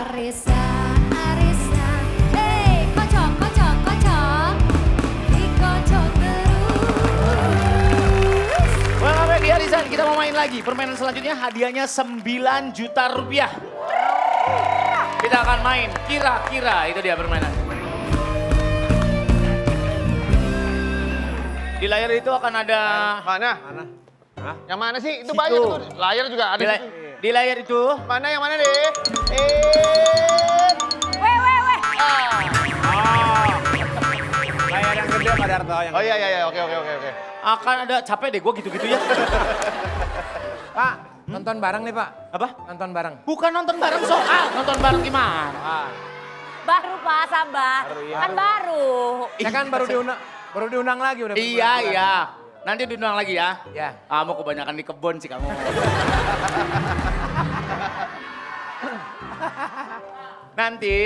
Arisa, Arisa, kocok, kocok, kocok, dikocok terus. Welcome back di Arisan, kita mau main lagi. Permainan selanjutnya hadiahnya 9 juta rupiah. Kita akan main kira-kira, itu dia permainan. Di layar itu akan ada... Mana? Hah? Yang mana sih? Itu Situ. banyak tuh. Layar juga ada Di, situ. di layar itu... Mana yang mana deh? Layar yang gede Pak Darto yang Oh iya, oke. Akan ada, capek deh gue gitu-gitu ya. Pak, nonton bareng nih Pak. Apa? Nonton bareng. Bukan nonton bareng soal, nonton bareng gimana? Baru Pak, sabar. Kan baru. Ya kan baru diundang lagi udah. Iya, iya. Nanti diundang lagi ya. Ya. Kamu kebanyakan di kebun sih kamu. Nanti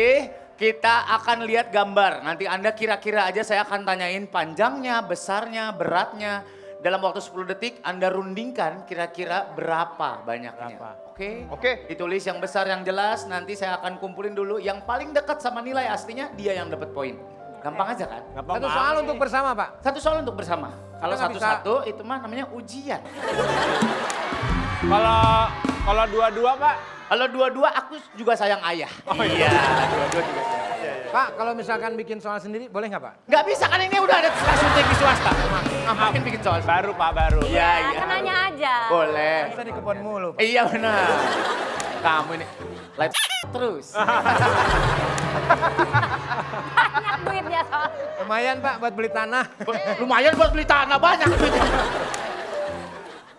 kita akan lihat gambar. Nanti Anda kira-kira aja saya akan tanyain panjangnya, besarnya, beratnya. Dalam waktu 10 detik Anda rundingkan kira-kira berapa banyaknya. Oke? Oke. Ditulis yang besar yang jelas, nanti saya akan kumpulin dulu. Yang paling dekat sama nilai aslinya dia yang dapat poin. Gampang aja kan? Satu soal untuk bersama Pak. Satu soal untuk bersama. Kalau Kita nggak satu-satu itu mah namanya ujian. Kalau dua-dua Pak. Kalau dua-dua aku juga sayang ayah. Oh iya, dua-dua juga sayang ayah. Pak, kalau misalkan bikin soal sendiri boleh nggak Pak? Nggak bisa kan ini udah ada syuting di swasta. Ngapain bikin soal? Baru Pak, baru. Iya, iya. Kan nanya aja. Boleh. Bisa di kebun mulu Pak. Iya benar. Kamu ini live terus. Banyak duitnya soal. Lumayan Pak buat beli tanah. Lumayan buat beli tanah banyak duitnya.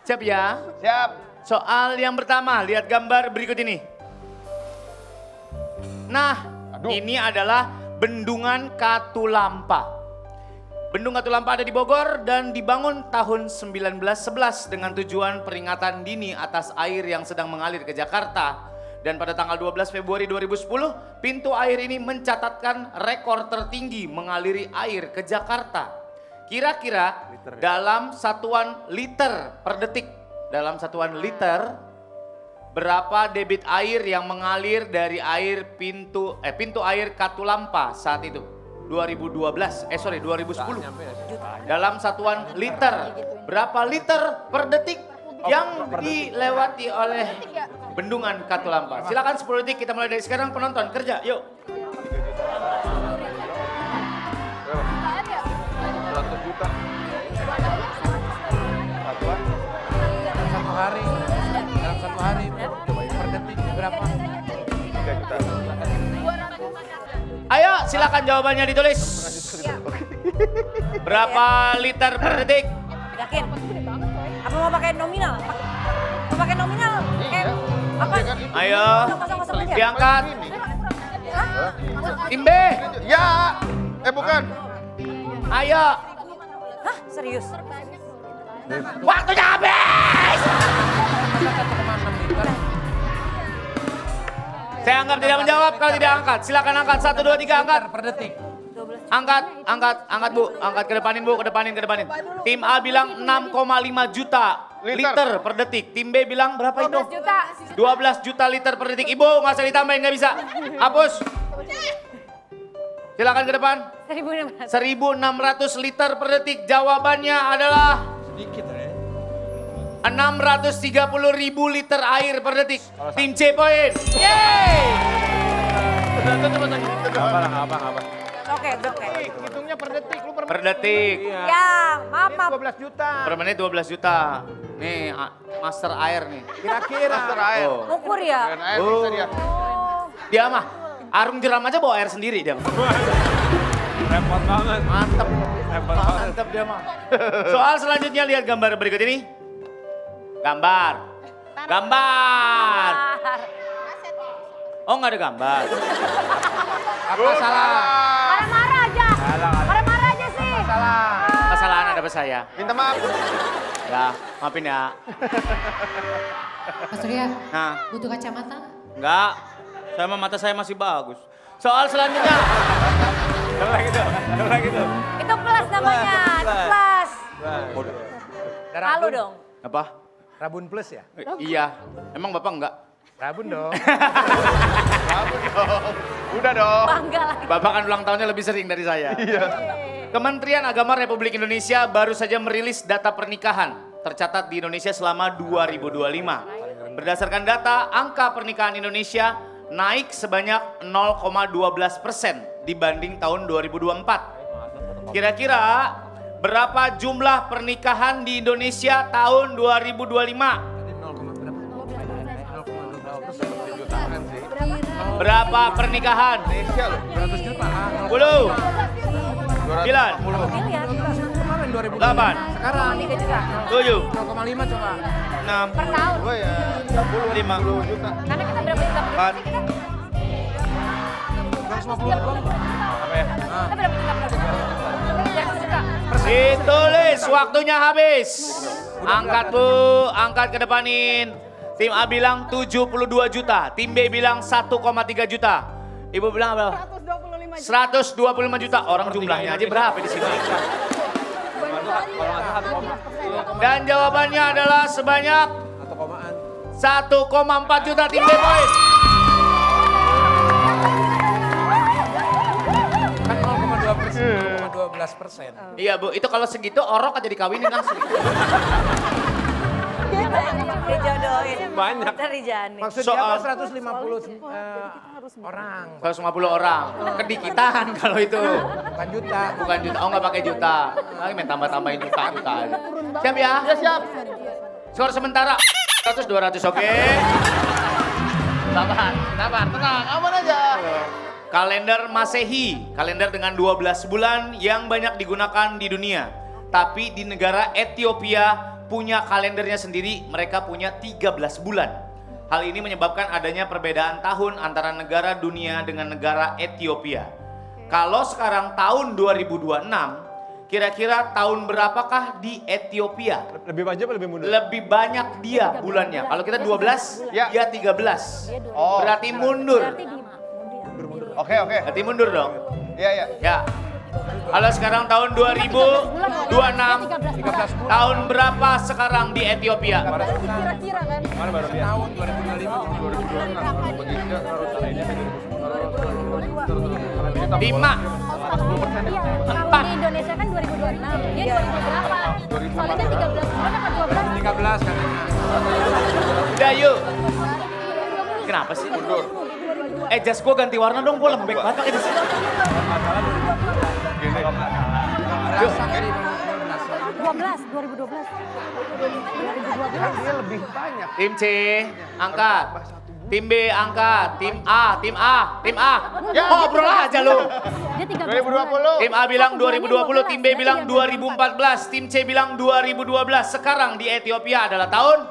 Siap ya? Siap. Soal yang pertama, lihat gambar berikut ini. Nah, Aduh. ini adalah Bendungan Katulampa. Bendung Katulampa ada di Bogor dan dibangun tahun 1911 dengan tujuan peringatan dini atas air yang sedang mengalir ke Jakarta. Dan pada tanggal 12 Februari 2010, pintu air ini mencatatkan rekor tertinggi mengaliri air ke Jakarta. Kira-kira dalam satuan liter per detik, berapa debit air yang mengalir dari pintu air Katulampa saat itu? 2010. Dalam satuan liter, berapa liter per detik yang dilewati oleh Bendungan Katulampa? Silakan 10 detik, kita mulai dari sekarang. Penonton kerja, yuk. 100 juta. Satuan. Dalam satu hari per detik berapa? 3 juta. Ayo, silakan jawabannya ditulis. Berapa liter per detik? Yakin? Apa mau pakai nominal? Mau pakai nominal? Iya. Apa? Ayo, Kosong-kosong aja. diangkat. Hah? Tim B, Ya. Bukan. ayo. Hah? Serius? Waktunya habis. 1,6 liter. Saya anggap tidak menjawab kalau tidak angkat. Silakan angkat. 1, 2, 3 angkat. Per detik. Angkat Bu. Angkat ke depanin Bu, ke depanin. Tim A bilang 6,5 juta liter per detik. Tim B bilang berapa itu? 12 juta. 12 juta liter per detik. Ibu nggak usah ditambahin, nggak bisa. Hapus. Silakan ke depan. 1.600. 1.600 liter per detik. Jawabannya adalah Sedikit ya. 630.000 liter air per detik. Tim C poin. Yeay! Apa. Oke. Hitungnya per detik. Lu Per detik. Ya, maaf. 12 juta. Per menit 12 juta. Nih, master air nih. Kira-kira. Master air. Oh. Ukur ya? Dan air bisa dia. Oh. Dia mah, arung jeram aja bawa air sendiri dia. Repot banget. Mantep. Repot banget. Mantep dia mah. Soal selanjutnya lihat gambar berikut ini. Gambar. Oh nggak ada gambar. Apa salah? Marah-marah aja. Marah-marah aja sih. Salah. Kesalahan ada pada saya. Minta maaf. Ya, maafin ya. Mas Surya, Nah, butuh kacamata? enggak. Mata saya masih bagus. Soal selanjutnya. Coba gitu. Itu plus namanya. Itu plus. Malu dong. Apa? Rabun plus ya? Iya. Emang Bapak enggak? Rabun dong. Rabun. Udah dong. Bangga lah. Bapak kan ulang tahunnya lebih sering dari saya. Iya. Kementerian Agama Republik Indonesia baru saja merilis data pernikahan tercatat di Indonesia selama 2025. Berdasarkan data, angka pernikahan Indonesia naik sebanyak 0,12% dibanding tahun 2024. Kira-kira berapa jumlah pernikahan di Indonesia tahun 2025? Berapa pernikahan? Indonesia loh. 200 juta. 10, 9, Miliar. Kemarin 2000. 8, Sekarang 3 juta. 7, 0,5 coba. 6, Per tahun. Gue ya 5, 10 juta. Karena kita berapa juta? 4, 150 doang. Kita berapa juta? 100 juta. ditulis waktunya habis. Angkat Bu, angkat ke depanin. Tim A bilang 72 juta, tim B bilang 1,3 juta. Ibu bilang apa? 125 juta. Orang jumlahnya aja berapa di sini? Dan jawabannya adalah sebanyak 1,4 juta tim B poin. Kan 0,12%. Iya Bu, itu kalau segitu orok aja dikawinin langsung. Dijodohin. Banyak. Kita dijanin. Maksudnya Soal- apa 150 orang. 150 orang, kedikitan kalau itu. Bukan juta. Bukan juta, oh nggak pakai juta. Lagi main tambah-tambahin juta. Siap ya? Ya siap. Skor sementara 100-200, oke? Sabar, tenang, aman aja. Kalender Masehi, kalender dengan 12 bulan yang banyak digunakan di dunia. Tapi di negara Ethiopia punya kalendernya sendiri, mereka punya 13 bulan. Hal ini menyebabkan adanya perbedaan tahun antara negara dunia dengan negara Ethiopia. Kalau sekarang tahun 2026, kira-kira tahun berapakah di Ethiopia? Lebih maju apa lebih mundur? Lebih banyak dia bulannya. Kalau kita 12, Ya. dia 13. Oh. Berarti mundur. Oke. Berarti mundur dong. Iya iya. Ya. Kalau sekarang tahun 2026, tahun berapa sekarang di Ethiopia? Kira-kira kan? Tahun 2025. 5, Kalau di Indonesia kan 2026, dia 2008. Soalnya 13 bulan apa 12? 13 katanya. udah yuk. Kenapa sih? Mundur. Jas gue ganti warna dong, gue lembek banget pakai di sini. Belasan dari 12, 2012. 2012. Dia lebih banyak. Tim C, angkat. Tim B, angkat. Tim A. Ya. Ngobrol aja lu. Dia 13 2020. Tim A bilang 2020, tim B bilang 2014, tim C bilang 2012. Sekarang di Ethiopia adalah tahun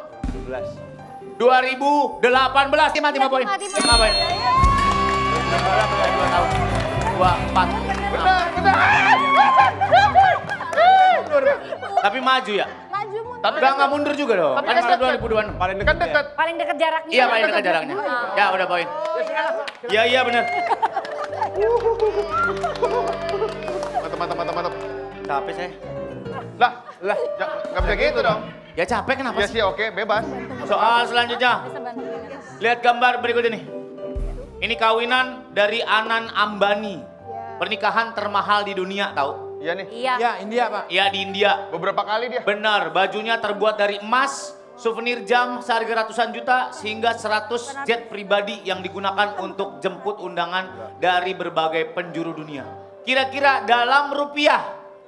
2018. Tim A 5 poin. Tim A poin. 2 tahun. 2, 4. Tapi maju ya? Maju mundur. Tapi nggak mundur juga dong. Kan sekarang 2026. Paling dekat dekat. Paling dekat jaraknya. Iya paling dekat jaraknya. Ya udah poin. Iya benar. Mantap. Capek saya. Lah, nggak bisa gitu dong. Ya capek kenapa Ya sih? sih oke, bebas. Soal selanjutnya. Lihat gambar berikut ini. Ini kawinan dari Anand Ambani. Pernikahan termahal di dunia tahu? Iya nih. Iya. Ya, India, Pak. Ya di India. Beberapa kali dia. Benar, bajunya terbuat dari emas, souvenir jam seharga ratusan juta, sehingga 100 jet pribadi yang digunakan untuk jemput undangan dari berbagai penjuru dunia. Kira-kira dalam rupiah,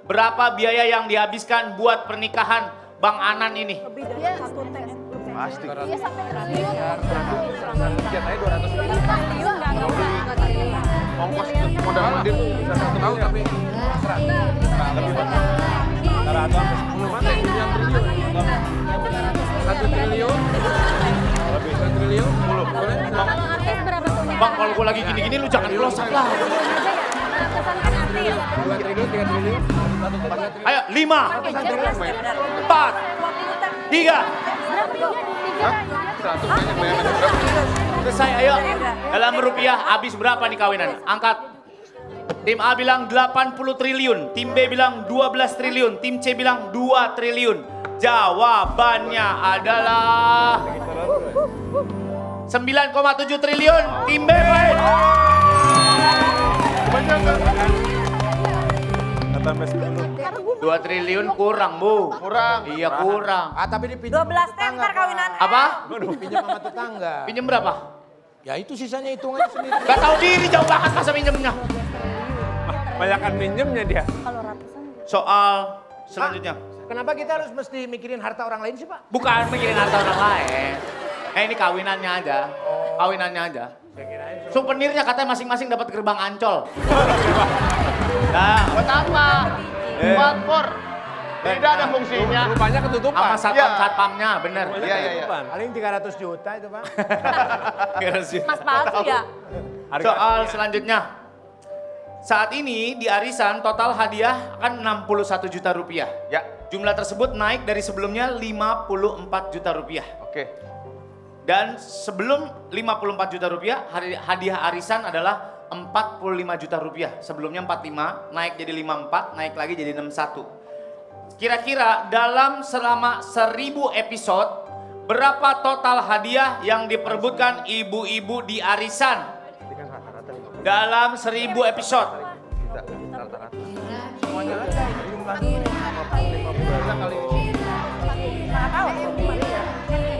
berapa biaya yang dihabiskan buat pernikahan Bang Anand ini? Dia satu tes. Pasti. Dia sampai triliun. Jet aja 200 ribu. Triliun nggak triliun. Ongkos modal hadir tuh bisa 1 Tahu miliar. tapi Satu triliun. 1 triliun. Boleh? Kalau artis berapa punya? Bang, kalau gue lagi gini-gini lu jangan close up lah. Ratusan kan artis. 2 triliun, 3 triliun. Ayo, 5, Pakai jet plus ya. 4, 3, Berapa dia di 100 kayaknya bayangan berapa? selesai ayo. Dalam rupiah habis berapa nih kawinan? Angkat. Tim A bilang 80 triliun, tim B bilang 12 triliun, tim C bilang 2 triliun. Jawabannya adalah 9,7 triliun. Tim B poin. Tambah 10. 2 triliun kurang, Bu. Kurang. Iya, kurang. Tapi dipinjam 12 tem ntar kawinan. Apa? Pinjam sama tetangga. Pinjem berapa? Ya itu sisanya hitung aja sendiri. Gak tahu diri, jauh banget masa pinjemnya. Banyakan minjemnya dia. Kalau ratusan. Soal selanjutnya. Kenapa kita harus mesti mikirin harta orang lain sih, Pak? Bukan mikirin harta orang lain. Ini kawinannya aja. Kawinannya aja. Souvenirnya katanya masing-masing dapat gerbang Ancol. Nah, Buat apa? Buat for. Tidak ada fungsinya. Rupanya ketutupan. sama Iya. satpamnya, bener. Iya, iya, iya. Paling 300 juta itu, Pak. Mas palsu ya? Soal selanjutnya. Saat ini di arisan total hadiah akan 61 juta rupiah. Ya, Jumlah tersebut naik dari sebelumnya 54 juta rupiah. oke. Dan sebelum 54 juta rupiah, hadiah arisan adalah 45 juta rupiah. Sebelumnya 45, naik jadi 54, naik lagi jadi 61. Kira-kira dalam selama 1000 episode, berapa total hadiah yang diperebutkan ibu-ibu di arisan? Dalam 1000 episode.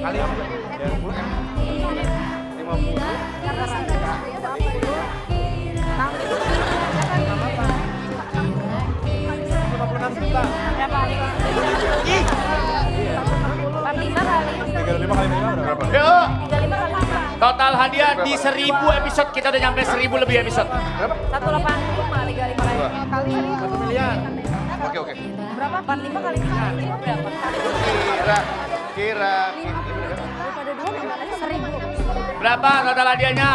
Kali Berapa? 45 kali. 35 kali 5 berapa? Yuk, 35 kali 5. total hadiah di 1000 episode, kita udah nyampe 1000 lebih episode. 180 kali 35 kali. Kali 1 miliar. Oke, oke. Berapa? 45 kali 5 berapa? Kira. Daripada 2 kali 1000. Berapa total hadiahnya?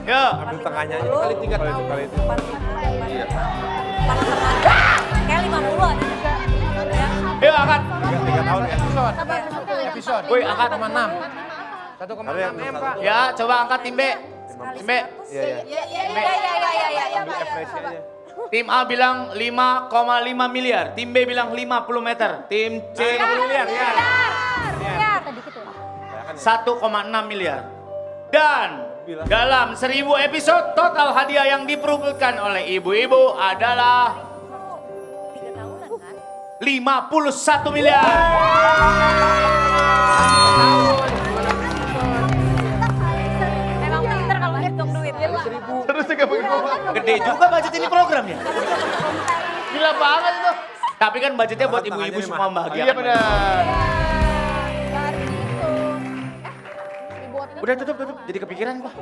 Yuk. Ambil tengahnya aja. Kali 3 tahun. Kali itu. Iya. Kayak 50 ada juga. Ya. Yuk angkat. 3 tahun ya. Episode. Woi angkat. 1,6. 1,6 M, Pak. Ya coba angkat tim B. Tim B. Iya, iya. Ya. Ambil FPC aja. Tim A bilang 5,5 miliar. Tim B bilang 50 meter. Tim C 50 miliar, ya. Kita dikit ya. 1,6 miliar. Dan dalam 1000 episode total hadiah yang diperebutkan oleh ibu-ibu adalah 51 miliar. Memang pinter kalau hitung duit. Terus juga begitu. Gede juga budget ini program ya. Gila banget itu. Tapi kan budgetnya buat ibu-ibu semua membahagiakan. Iya benar. Udah tutup. Jadi kepikiran gua.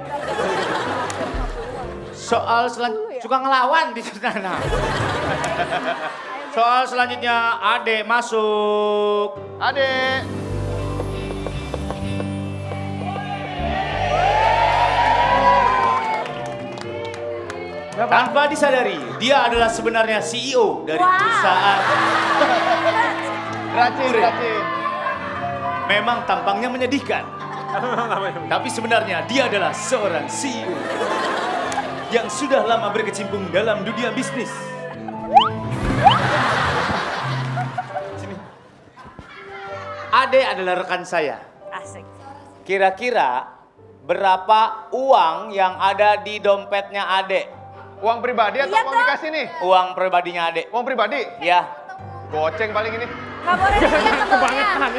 Soal selanjutnya suka ngelawan di sana. Soal selanjutnya Ade masuk. Adek. Tanpa disadari, dia adalah sebenarnya CEO dari perusahaan. Racin. Memang tampangnya menyedihkan. Tapi sebenarnya dia adalah seorang CEO yang sudah lama berkecimpung dalam dunia bisnis. Sini. Ade adalah rekan saya. Asik. Kira-kira berapa uang yang ada di dompetnya Ade? Uang pribadi atau Iya, uang Dok. dikasih nih? Uang pribadinya Ade. Uang pribadi? Ya. Goceng paling ini. Gak boleh lihat kebangetan.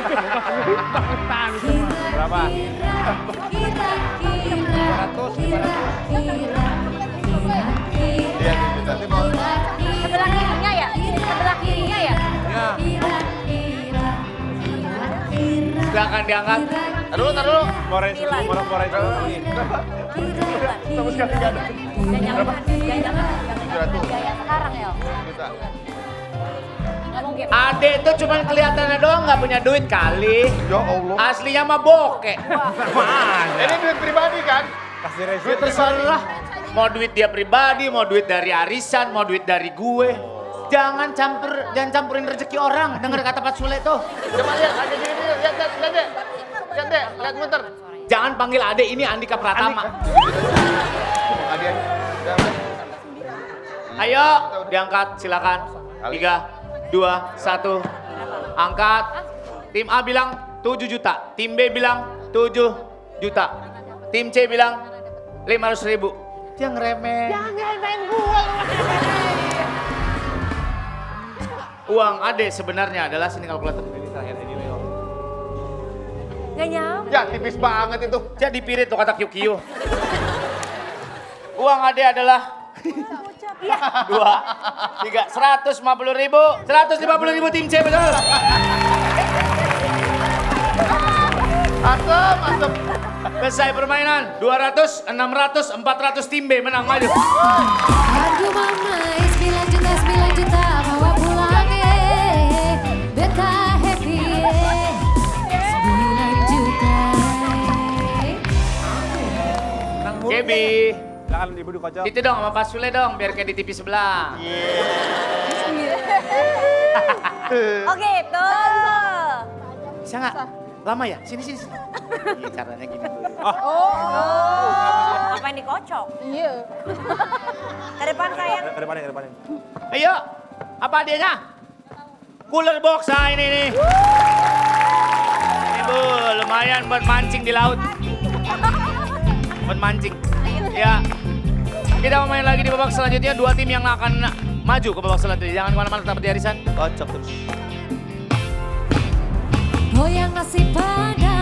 Berapa? 500. Iya, nanti mau. Sebelah kirinya ya? Sebelah kirinya ya? Ya. Silakan diangkat. Taruh dulu. Orange dulu. Sama sekali nggak ada. Jangan-jangan. 700 Gaya sekarang ya? juta. Gak mungkin. Ade tuh cuman kelihatannya doang nggak punya duit kali. Ya Allah. Aslinya mah bokeh. Ini duit pribadi kan? Kasih resiko. Duit terserah. Mau duit dia pribadi, mau duit dari arisan, mau duit dari gue. Jangan campurin rezeki orang. Dengar kata Pak Sule tuh. Coba lihat, ada gini nih, lihat deh. Lihat deh, lihat muter. Jangan panggil Ade, ini Andika Pratama. Hadiah. Ayo, diangkat silakan. 3, 2, 1. Angkat. Tim A bilang 7 juta. Tim B bilang 7 juta. Tim C bilang 500 ribu. Dia ngeremeh. Jangan remehin gua. Uang Ade sebenarnya adalah sini kalkulator. Ini terakhir ini Leo. Nggak nyampe. Ya tipis banget itu. Jadi pirit tuh kata Kyukyo. Uang Ade adalah Iya. 2, 3, 150.000. 150.000 tim C betul. Asem. Selesai permainan. 200, 600, 400 tim B menang maju. Aduh mama, 9 juta bawa pulang beta happy 9 juta. Menang mulu. Kebi. Silakan ibu dikocok. Itu dong sama Pak Sule dong biar kayak di TV sebelah. Oke, tuh. Bisa nggak? Lama ya? Sini. Iya caranya gini dulu. Oh, apa yang dikocok? Iya. Ke depan sayang. Ke depanin. Ayo, apa hadiahnya? Cooler box, nah ini nih. Ini Bu, lumayan buat mancing di laut. Buat mancing. Ya, kita mau main lagi di babak selanjutnya. 2 tim yang akan maju ke babak selanjutnya. Jangan kemana-mana, tetap di Arisan. Kocok terus. Oh yang ngasih pada